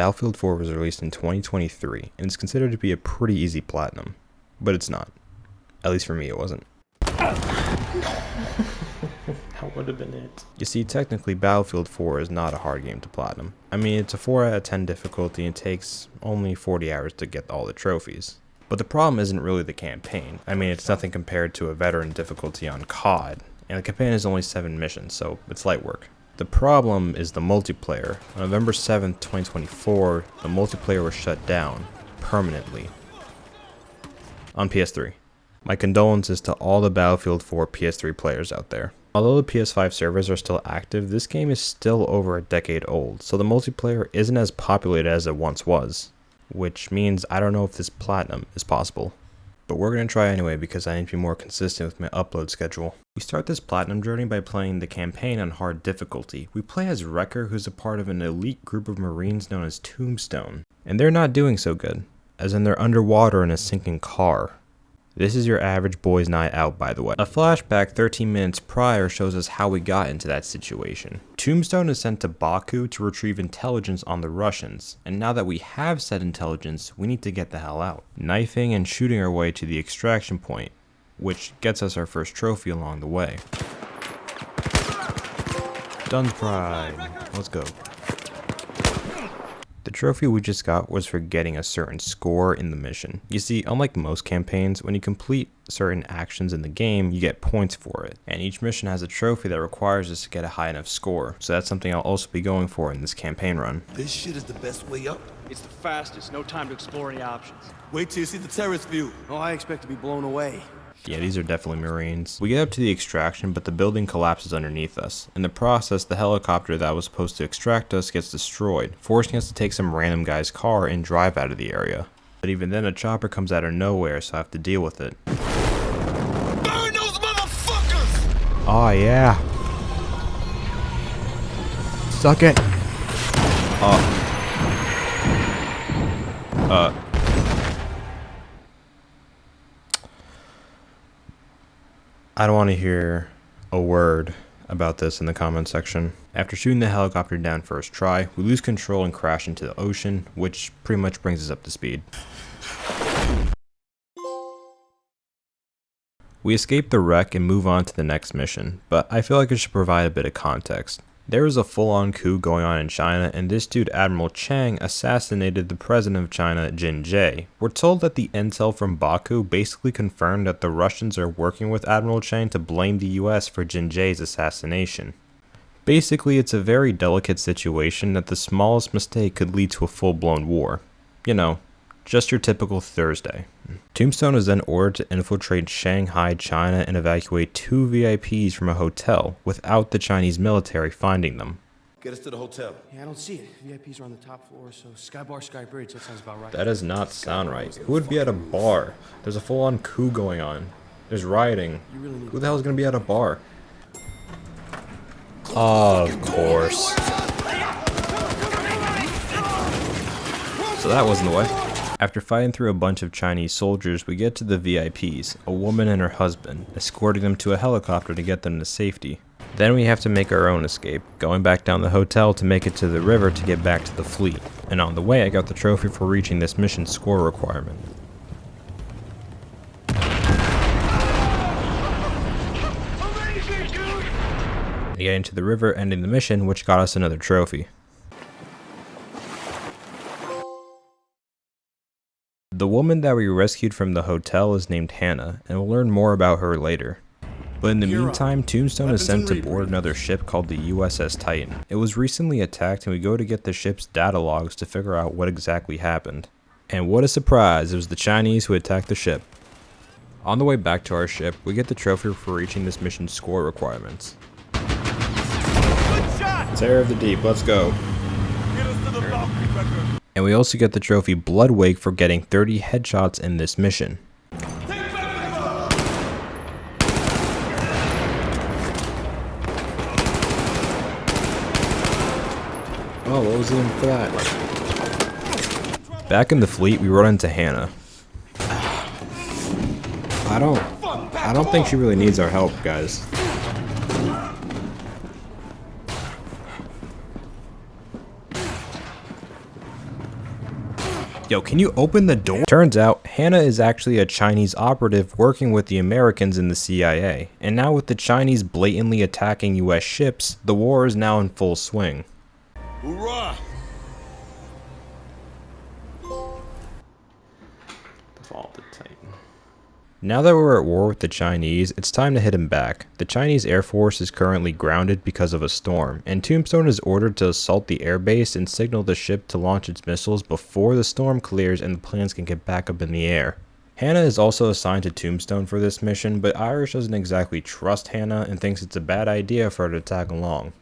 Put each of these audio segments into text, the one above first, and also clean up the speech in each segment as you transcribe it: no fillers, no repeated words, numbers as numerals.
Battlefield 4 was released in 2023, and it's considered to be a pretty easy platinum. But it's not. At least for me, it wasn't. That would have been it. You see, technically, Battlefield 4 is not a hard game to platinum. I mean, it's a 4 out of 10 difficulty and takes only 40 hours to get all the trophies. But the problem isn't really the campaign. I mean, it's nothing compared to a veteran difficulty on COD, and the campaign is only 7 missions, so it's light work. The problem is the multiplayer. On November 7th, 2024, the multiplayer was shut down permanently on PS3. My condolences to all the Battlefield 4 PS3 players out there. Although the PS5 servers are still active, this game is still over a decade old, so the multiplayer isn't as populated as it once was, which means I don't know if this platinum is possible. But we're going to try anyway because I need to be more consistent with my upload schedule. We start this platinum journey by playing the campaign on hard difficulty. We play as Wrecker, who's a part of an elite group of Marines known as Tombstone. And they're not doing so good, as in they're underwater in a sinking car. This is your average boys' night out, by the way. A flashback 13 minutes prior shows us how we got into that situation. Tombstone is sent to Baku to retrieve intelligence on the Russians, and now that we have said intelligence, we need to get the hell out. Knifing and shooting our way to the extraction point, which gets us our first trophy along the way. Duns Pride, let's go. The trophy we just got was for getting a certain score in the mission. You see, unlike most campaigns, when you complete certain actions in the game, you get points for it. And each mission has a trophy that requires us to get a high enough score. So that's something I'll also be going for in this campaign run. This shit is the best way up. It's the fastest, no time to explore any options. Wait till you see the terrace view. Oh, I expect to be blown away. Yeah, these are definitely Marines. We get up to the extraction, but the building collapses underneath us. In the process, the helicopter that was supposed to extract us gets destroyed, forcing us to take some random guy's car and drive out of the area. But even then, a chopper comes out of nowhere, so I have to deal with it. Burn those motherfuckers! Oh yeah. Suck it. I don't want to hear a word about this in the comment section. After shooting the helicopter down first try, we lose control and crash into the ocean, which pretty much brings us up to speed. We escape the wreck and move on to the next mission, but I feel like I should provide a bit of context. There is a full-on coup going on in China, and this dude Admiral Chang assassinated the president of China, Jin Jae. We're told that the intel from Baku basically confirmed that the Russians are working with Admiral Chang to blame the US for Jin Jae's assassination. Basically, it's a very delicate situation that the smallest mistake could lead to a full-blown war. You know, just your typical Thursday. Tombstone is then ordered to infiltrate Shanghai, China, and evacuate 2 VIPs from a hotel without the Chinese military finding them. Get us to the hotel. Yeah, I don't see it. VIPs are on the top floor, so Sky Bar, Sky Bridge, that sounds about right. That does not sound right. Who would be at a bar? There's a full-on coup going on. There's rioting. Who the hell is going to be at a bar? Of course. So that wasn't the way. After fighting through a bunch of Chinese soldiers, we get to the VIPs, a woman and her husband, escorting them to a helicopter to get them to safety. Then we have to make our own escape, going back down the hotel to make it to the river to get back to the fleet. And on the way, I got the trophy for reaching this mission score requirement. Getting to the river, ending the mission, which got us another trophy. The woman that we rescued from the hotel is named Hannah, and we'll learn more about her later. But in the meantime, Tombstone is sent to board another ship called the USS Titan. It was recently attacked, and we go to get the ship's data logs to figure out what exactly happened. And what a surprise, it was the Chinese who attacked the ship. On the way back to our ship, we get the trophy for reaching this mission's score requirements. Terror of the Deep, let's go. Get us to the balcony, Wrecker. And we also get the trophy Blood Wake for getting 30 headshots in this mission. Oh, what was in for that? Back in the fleet, we run into Hannah. I don't think she really needs our help, guys. Yo, can you open the door? Turns out, Hannah is actually a Chinese operative working with the Americans in the CIA. And now with the Chinese blatantly attacking US ships, the war is now in full swing. Hoorah! The fall of the Titan. Now that we're at war with the Chinese, it's time to hit him back. The Chinese Air Force is currently grounded because of a storm, and Tombstone is ordered to assault the airbase and signal the ship to launch its missiles before the storm clears and the planes can get back up in the air. Hannah is also assigned to Tombstone for this mission, but Irish doesn't exactly trust Hannah and thinks it's a bad idea for her to tag along.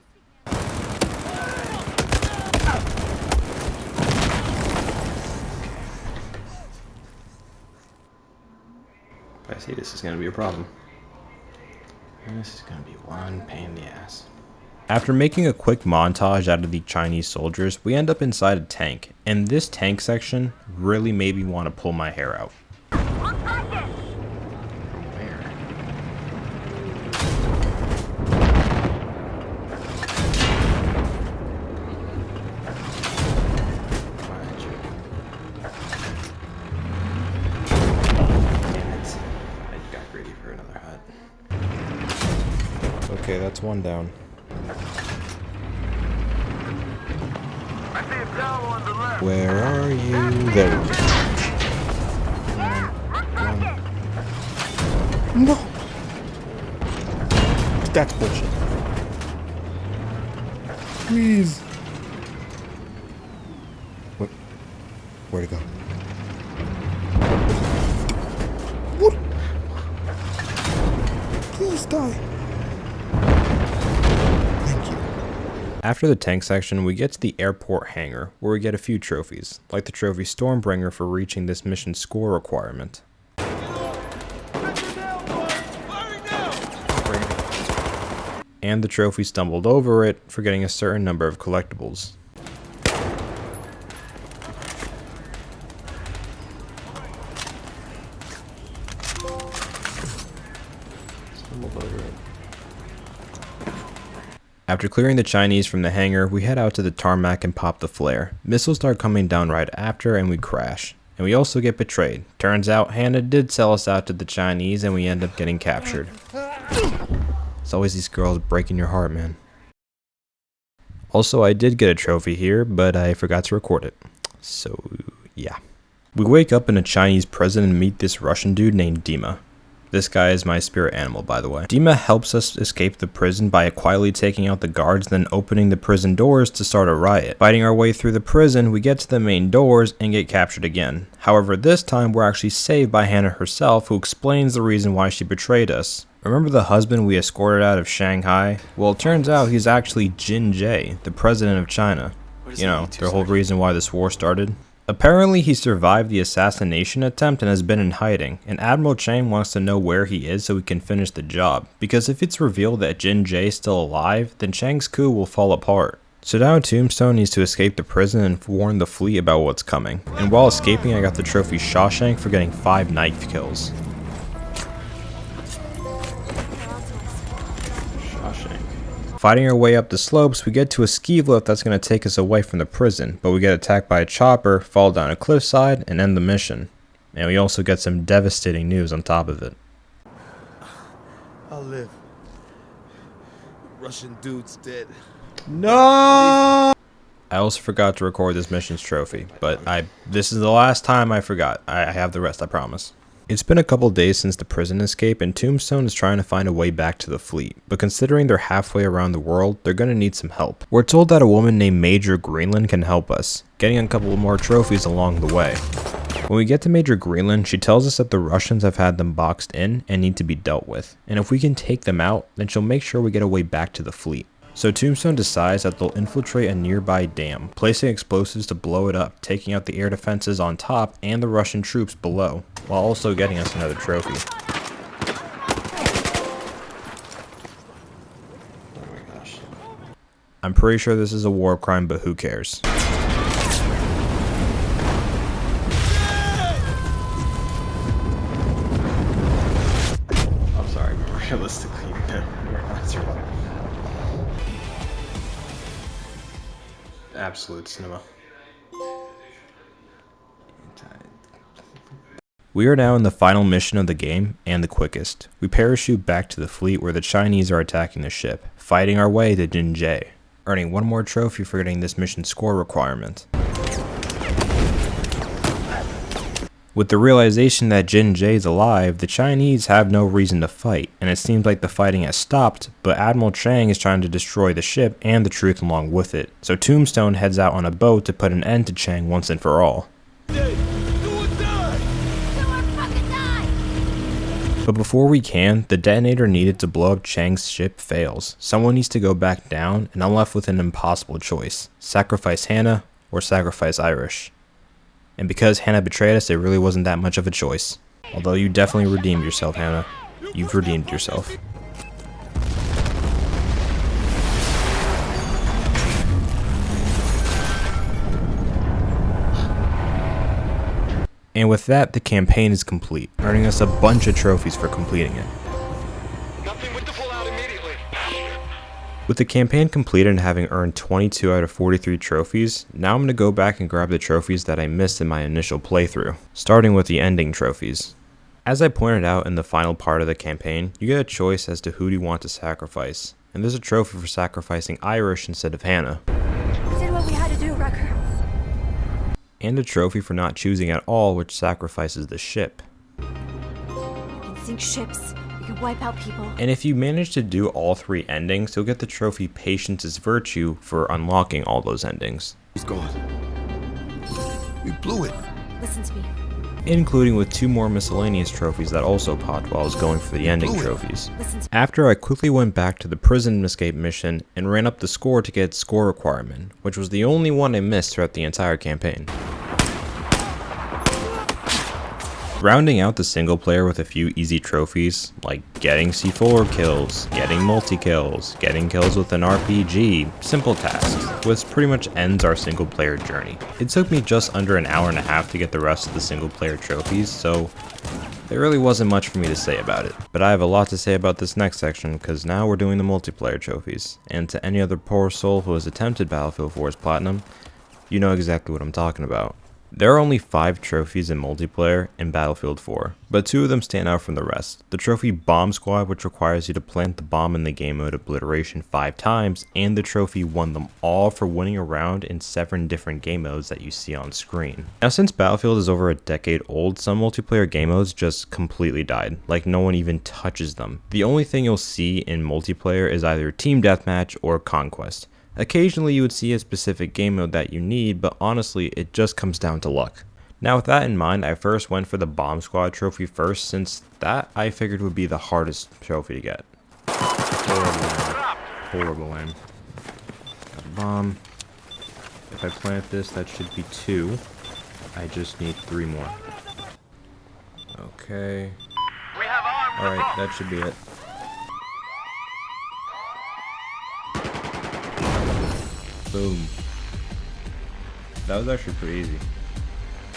I see this is gonna be a problem. And this is gonna be one pain in the ass. After making a quick montage out of the Chinese soldiers, we end up inside a tank, and this tank section really made me want to pull my hair out. From where? Behind you. Damn it. I got greedy for another hut. Okay, that's one down. Where are you? There we go. No! That's bullshit. Please. Where'd it go? What? Please die. Thank you. After the tank section, we get to the airport hangar, where we get a few trophies, like the trophy Stormbringer for reaching this mission's score requirement. And the trophy Stumbled Over It for getting a certain number of collectibles. Stumbled over it. After clearing the Chinese from the hangar, we head out to the tarmac and pop the flare. Missiles start coming down right after and we crash. And we also get betrayed. Turns out Hannah did sell us out to the Chinese and we end up getting captured. It's always these girls breaking your heart, man. Also, I did get a trophy here, but I forgot to record it. So, yeah. We wake up in a Chinese prison and meet this Russian dude named Dima. This guy is my spirit animal, by the way. Dima helps us escape the prison by quietly taking out the guards, then opening the prison doors to start a riot. Fighting our way through the prison, we get to the main doors and get captured again. However, this time we're actually saved by Hannah herself, who explains the reason why she betrayed us. Remember the husband we escorted out of Shanghai? Well, it turns out he's actually Jin Jae, the president of China. You know, the whole reason why this war started. Apparently he survived the assassination attempt and has been in hiding, and Admiral Chang wants to know where he is so he can finish the job, because if it's revealed that Jin Jae is still alive, then Chang's coup will fall apart. So now Tombstone needs to escape the prison and warn the fleet about what's coming, and while escaping I got the trophy Shawshank for getting 5 knife kills. Fighting our way up the slopes, we get to a ski lift that's going to take us away from the prison, but we get attacked by a chopper, fall down a cliffside, and end the mission. And we also get some devastating news on top of it. I'll live. Russian dude's dead. No! I also forgot to record this mission's trophy, but this is the last time I forgot. I have the rest, I promise. It's been a couple days since the prison escape, and Tombstone is trying to find a way back to the fleet, but considering they're halfway around the world, they're gonna need some help. We're told that a woman named Major Greenland can help us, getting a couple more trophies along the way. When we get to Major Greenland, she tells us that the Russians have had them boxed in and need to be dealt with, and if we can take them out, then she'll make sure we get a way back to the fleet. So Tombstone decides that they'll infiltrate a nearby dam, placing explosives to blow it up, taking out the air defenses on top and the Russian troops below, while also getting us another trophy. Oh my gosh. I'm pretty sure this is a war crime, but who cares? I'm sorry, but realistically, no, we're not surviving that. Absolute cinema. We are now in the final mission of the game, and the quickest. We parachute back to the fleet where the Chinese are attacking the ship, fighting our way to Jinjie, earning one more trophy for getting this mission score requirement. With the realization that Jinjie is alive, the Chinese have no reason to fight, and it seems like the fighting has stopped, but Admiral Chang is trying to destroy the ship and the truth along with it, so Tombstone heads out on a boat to put an end to Chang once and for all. But before we can, the detonator needed to blow up Chang's ship fails. Someone needs to go back down, and I'm left with an impossible choice. Sacrifice Hannah, or sacrifice Irish. And because Hannah betrayed us, it really wasn't that much of a choice. Although you definitely redeemed yourself, Hannah. You've redeemed yourself. And with that, the campaign is complete, earning us a bunch of trophies for completing it. Nothing with the pullout immediately. With the campaign completed and having earned 22 out of 43 trophies, now I'm going to go back and grab the trophies that I missed in my initial playthrough, starting with the ending trophies. As I pointed out in the final part of the campaign, you get a choice as to who do you want to sacrifice, and there's a trophy for sacrificing Irish instead of Hannah. We did what we had to do, Wrecker. And a trophy for not choosing at all, which sacrifices the ship. We can sink ships. We can wipe out people. And if you manage to do all 3 endings, you'll get the trophy Patience is Virtue for unlocking all those endings. He's gone. We blew it. Listen to me. Including with 2 more miscellaneous trophies that also popped while I was going for the ending trophies. After I quickly went back to the prison escape mission and ran up the score to get score requirement, which was the only one I missed throughout the entire campaign. Rounding out the single player with a few easy trophies, like getting C4 kills, getting multi-kills, getting kills with an RPG, simple tasks, which pretty much ends our single player journey. It took me just under an hour and a half to get the rest of the single player trophies, so there really wasn't much for me to say about it. But I have a lot to say about this next section, because now we're doing the multiplayer trophies, and to any other poor soul who has attempted Battlefield 4's Platinum, you know exactly what I'm talking about. There are only 5 trophies in multiplayer in Battlefield 4, but 2 of them stand out from the rest. The trophy Bomb Squad, which requires you to plant the bomb in the game mode Obliteration 5 times, and the trophy Won Them All for winning a round in 7 different game modes that you see on screen. Now since Battlefield is over a decade old, some multiplayer game modes just completely died, like no one even touches them. The only thing you'll see in multiplayer is either Team Deathmatch or Conquest. Occasionally you would see a specific game mode that you need, but honestly it just comes down to luck. Now with that in mind, I first went for the Bomb Squad trophy first, since that I figured would be the hardest trophy to get. Horrible aim. Got a bomb. If I plant this, that should be 2. I just need 3 more. Okay. Alright, that should be it. Boom. That was actually pretty easy.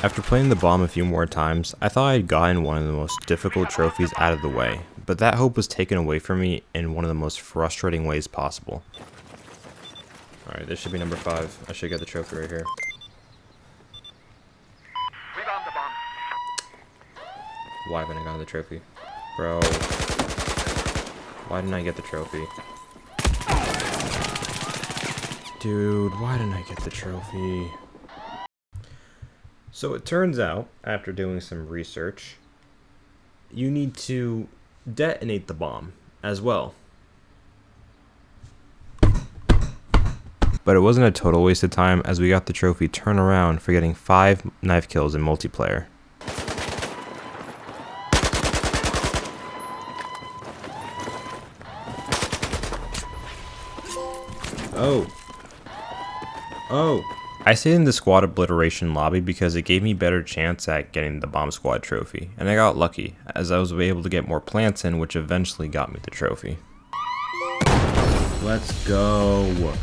After playing the bomb a few more times, I thought I had gotten one of the most difficult trophies out of the way, but that hope was taken away from me in one of the most frustrating ways possible. Alright, this should be number 5. I should get the trophy right here. We bombed the bomb. Why haven't I gotten the trophy? Bro. Why didn't I get the trophy? Dude, why didn't I get the trophy? So it turns out, after doing some research, you need to detonate the bomb as well. But it wasn't a total waste of time, as we got the trophy Turnaround for getting 5 knife kills in multiplayer. Oh, I stayed in the squad obliteration lobby because it gave me better chance at getting the bomb squad trophy, and I got lucky, as I was able to get more plants in, which eventually got me the trophy. Let's go.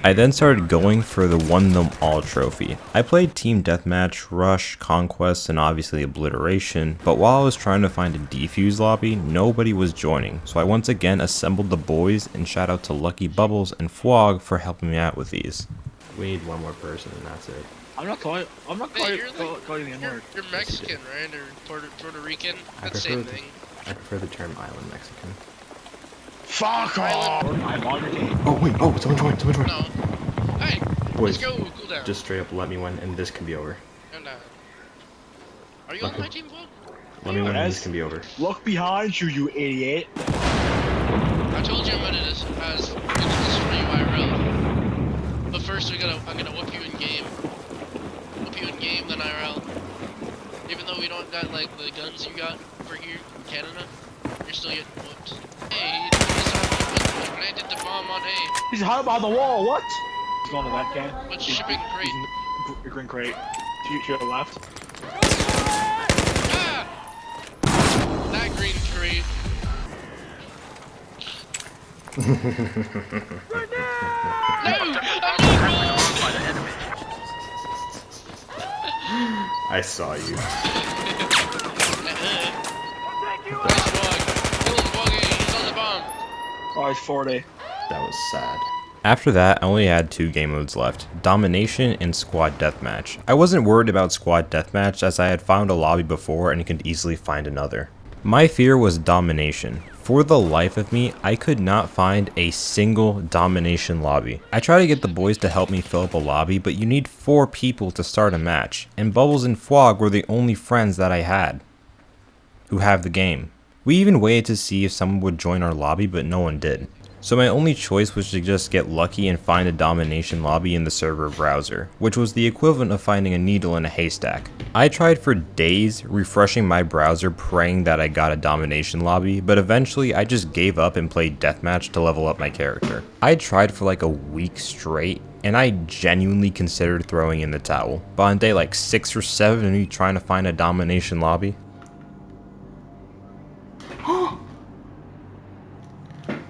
I then started going for the Won Them All trophy. I played Team Deathmatch, Rush, Conquest, and obviously Obliteration, but while I was trying to find a defuse lobby, nobody was joining, so I once again assembled the boys, and shout out to Lucky Bubbles and Fwog for helping me out with these. We need one more person and that's it. I'm not calling. I'm not Hey, calling the N-word. you're Mexican, right? Or Puerto Rican? I That's the prefer same thing. I prefer the term island Mexican. Fuck off! I'm on your team. Oh wait, oh someone joined, someone joined. No. Hey, Boys, let's go. Cool down. just straight up let me win and this can be over. And, are you on my team, Fwog? Let me win and Yes. this can be over. Look behind you, you idiot. I told you I'm gonna destroy you IRL. But first I'm gonna whoop you in game. Whoop you in game, then IRL. Even though we don't got like the guns you got over here in Canada, you're still getting whooped. Hey, he planted the bomb on A. He's hiding behind the wall. What? He's going to the left, can. What's shipping crate? He's in the green crate. To your left. Ah! That green crate. I saw you. Oh, he's 40. That was sad. After that, I only had 2 game modes left, Domination and Squad Deathmatch. I wasn't worried about Squad Deathmatch as I had found a lobby before and could easily find another. My fear was Domination. For the life of me, I could not find a single Domination lobby. I tried to get the boys to help me fill up a lobby, but you need 4 people to start a match, and Bubbles and Fwog were the only friends that I had who have the game. We even waited to see if someone would join our lobby, but no one did. So my only choice was to just get lucky and find a Domination lobby in the server browser, which was the equivalent of finding a needle in a haystack. I tried for days refreshing my browser praying that I got a Domination lobby, but eventually I just gave up and played Deathmatch to level up my character. I tried for like a week straight, and I genuinely considered throwing in the towel. But on day like 6 or 7 of me trying to find a Domination lobby,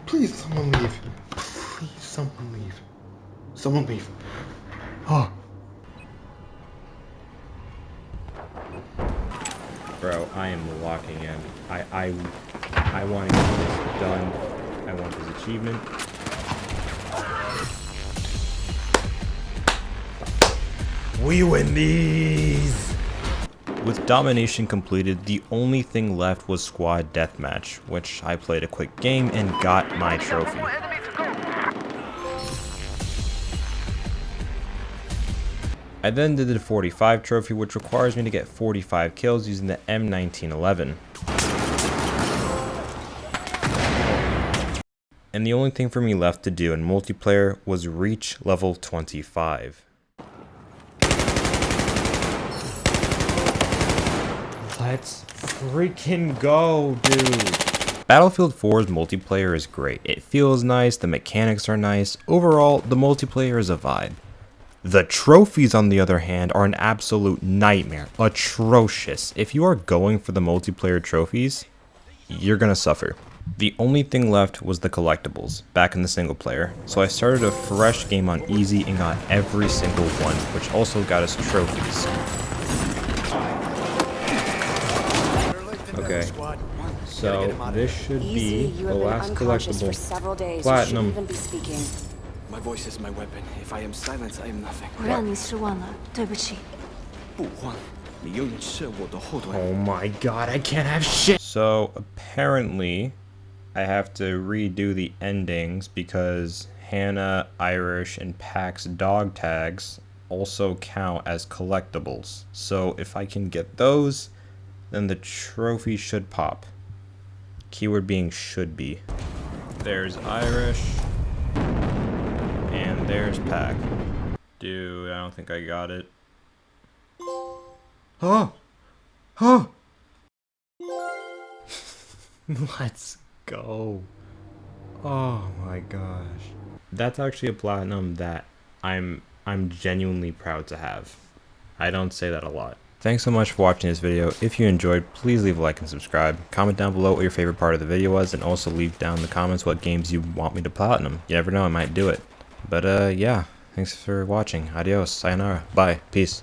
Please, someone leave. Please, someone leave. Someone leave. Oh. bro, I am locking in. I want to get this done. I want this achievement. We win these! With Domination completed, the only thing left was Squad Deathmatch, which I played a quick game and got my trophy. I then did the 45 trophy, which requires me to get 45 kills using the M1911. And the only thing for me left to do in multiplayer was reach level 25. Let's freaking go, dude. Battlefield 4's multiplayer is great. It feels nice, the mechanics are nice. Overall, the multiplayer is a vibe. The trophies, on the other hand, are an absolute nightmare. Atrocious. If you are going for the multiplayer trophies, you're gonna suffer. The only thing left was the collectibles, back in the single player. So I started a fresh game on easy and got every single one, which also got us trophies. Okay, so this should be the last collectible. Platinum. My voice is my weapon. If I am silent, I am nothing. 我让你失望了，对不起。不慌，你永远是我的后盾。 Oh my god, I can't have shit! So, apparently, I have to redo the endings because Hannah, Irish, and Pack's dog tags also count as collectibles. So, if I can get those, then the trophy should pop. Keyword being should be. There's Irish. And there's Pack. Dude, I don't think I got it. Oh! Oh! Let's go. Oh my gosh. That's actually a platinum that I'm genuinely proud to have. I don't say that a lot. Thanks so much for watching this video. If you enjoyed, please leave a like and subscribe. Comment down below what your favorite part of the video was, and also leave down in the comments what games you want me to platinum. You never know, I might do it. But yeah, thanks for watching. Adios, sayonara, bye, peace.